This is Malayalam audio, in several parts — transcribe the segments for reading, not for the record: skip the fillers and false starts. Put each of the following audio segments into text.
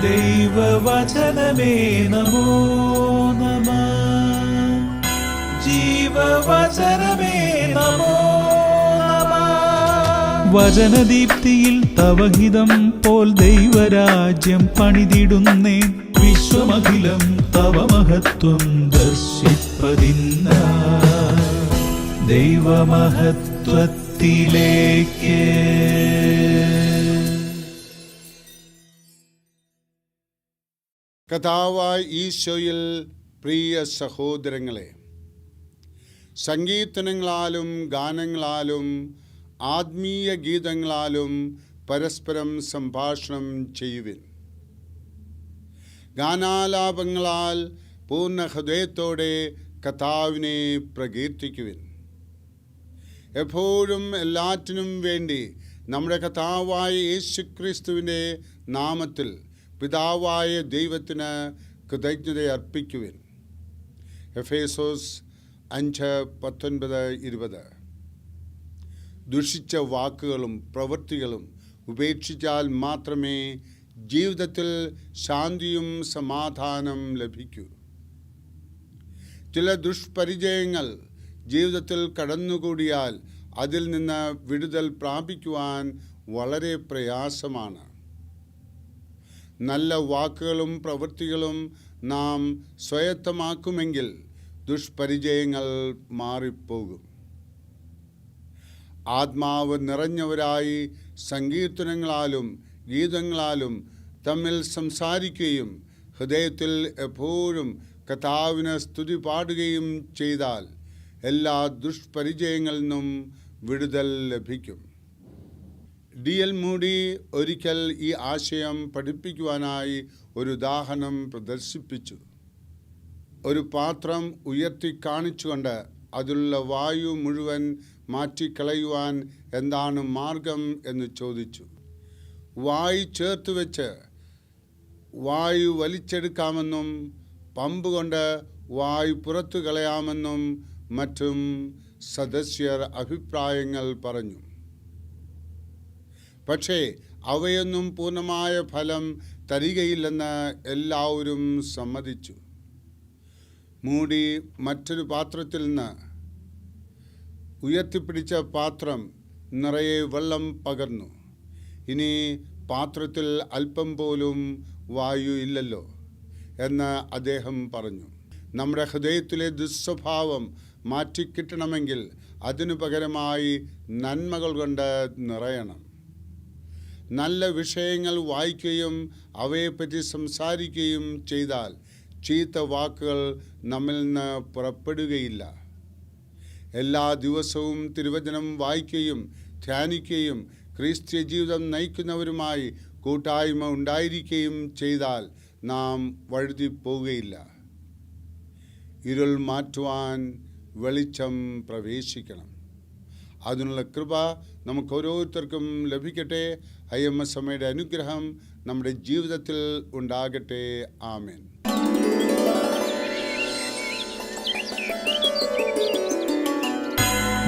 ദൈവവചനമേ നമോ നമഃ. ജീവവചനമേ നമോ നമഃ. വചനദീപ്തിയിൽ തവഹിതം പോൽ ദൈവരാജ്യം പണിതിടുന്നേ. വിശ്വമഖിലം തവ മഹത്വം ദർശിപ്പതിന്ന ദൈവമഹത്വത്തിലേക്ക്. കർത്താവായ ഈശോയിൽ പ്രിയ സഹോദരങ്ങളെ, സങ്കീർത്തനങ്ങളാലും ഗാനങ്ങളാലും ആത്മീയ ഗീതങ്ങളാലും പരസ്പരം സംഭാഷണം ചെയ്യുവിൻ. ഗാനാലാപങ്ങളാൽ പൂർണ്ണ ഹൃദയത്തോടെ കർത്താവിനെ പ്രകീർത്തിക്കുവിൻ. എപ്പോഴും എല്ലാറ്റിനും വേണ്ടി നമ്മുടെ കർത്താവായ യേശുക്രിസ്തുവിൻ്റെ നാമത്തിൽ പിതാവായ ദൈവത്തിന് കൃതജ്ഞതയർപ്പിക്കുവിൻ. എഫേസോസ് 5:19-20. ദുഷിച്ച വാക്കുകളും പ്രവൃത്തികളും ഉപേക്ഷിച്ചാൽ മാത്രമേ ജീവിതത്തിൽ ശാന്തിയും സമാധാനം ലഭിക്കൂ. ചില ദുഷ്പരിചയങ്ങൾ ജീവിതത്തിൽ കടന്നുകൂടിയാൽ അതിൽ നിന്ന് വിടുതൽ പ്രാപിക്കുവാൻ വളരെ പ്രയാസമാണ്. നല്ല വാക്കുകളും പ്രവൃത്തികളും നാം സ്വായത്തമാക്കുമെങ്കിൽ ദുഷ്പരിചയങ്ങൾ മാറിപ്പോകും. ആത്മാവ് നിറഞ്ഞവരായി സങ്കീർത്തനങ്ങളാലും ഗീതങ്ങളാലും തമ്മിൽ സംസാരിക്കുകയും ഹൃദയത്തിൽ എപ്പോഴും കർത്താവിന് സ്തുതി പാടുകയും ചെയ്താൽ എല്ലാ ദുഷ്പരിചയങ്ങളിൽ നിന്നും വിടുതൽ ലഭിക്കും. D.L. മൂഡി ഒരിക്കൽ ഈ ആശയം പഠിപ്പിക്കുവാനായി ഒരു ഉദാഹരണം പ്രദർശിപ്പിച്ചു. ഒരു പാത്രം ഉയർത്തി കാണിച്ചുകൊണ്ട് അതിലുള്ള വായു മുഴുവൻ മാറ്റിക്കളയുവാൻ എന്താണ് മാർഗം എന്ന് ചോദിച്ചു. വായു ചേർത്ത് വെച്ച് വായു വലിച്ചെടുക്കാമെന്നും പമ്പ് കൊണ്ട് വായു പുറത്തു കളയാമെന്നും മറ്റും സദസ്യർ അഭിപ്രായങ്ങൾ പറഞ്ഞു. പക്ഷേ അവയൊന്നും പൂർണ്ണമായ ഫലം തരികയില്ലെന്ന് എല്ലാവരും സമ്മതിച്ചു. മൂടി മറ്റൊരു പാത്രത്തിൽ നിന്ന് ഉയർത്തിപ്പിടിച്ച പാത്രം നിറയെ വെള്ളം പകർന്നു. ഇനി പാത്രത്തിൽ അല്പം പോലും വായു ഇല്ലല്ലോ എന്ന് അദ്ദേഹം പറഞ്ഞു. നമ്മുടെ ഹൃദയത്തിലെ ദുസ്വഭാവം മാറ്റിക്കിട്ടണമെങ്കിൽ അതിനു പകരമായി നന്മകൾ കൊണ്ട് നിറയണം. നല്ല വിഷയങ്ങൾ വായിക്കുകയും അവയെപ്പറ്റി സംസാരിക്കുകയും ചെയ്താൽ ചീത്ത വാക്കുകൾ നമ്മിൽ നിന്ന് പുറപ്പെടുകയില്ല. എല്ലാ ദിവസവും തിരുവചനം വായിക്കുകയും ധ്യാനിക്കുകയും ക്രിസ്ത്യ ജീവിതം നയിക്കുന്നവരുമായി കൂട്ടായ്മ ഉണ്ടായിരിക്കുകയും ചെയ്താൽ നാം വഴുതിപ്പോവുകയില്ല. ഇരുൾ മാറ്റുവാൻ വെളിച്ചം പ്രവേശിക്കണം. അതിനുള്ള കൃപ നമുക്ക് ഓരോരുത്തർക്കും ലഭിക്കട്ടെ. അയ്യമ്മസമ്മയുടെ അനുഗ്രഹം നമ്മുടെ ജീവിതത്തിൽ ഉണ്ടാകട്ടെ. ആമേൻ.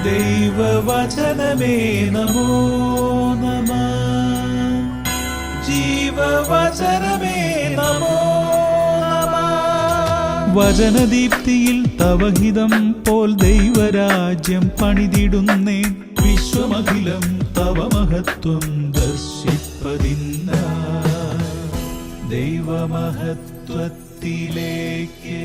ദൈവവചനമേ നമോ നമഃ. ജീവവചനമേ നമോ നമഃ. വചനദീപ്തിയിൽ തവഹിതം പോൽ ദൈവരാജ്യം പണിതിടുന്നേ. വിശ്വമഖിലം തവ മഹത്വം ദർശിപ്പതിന്ന ദൈവമഹത്വത്തിലേക്ക്.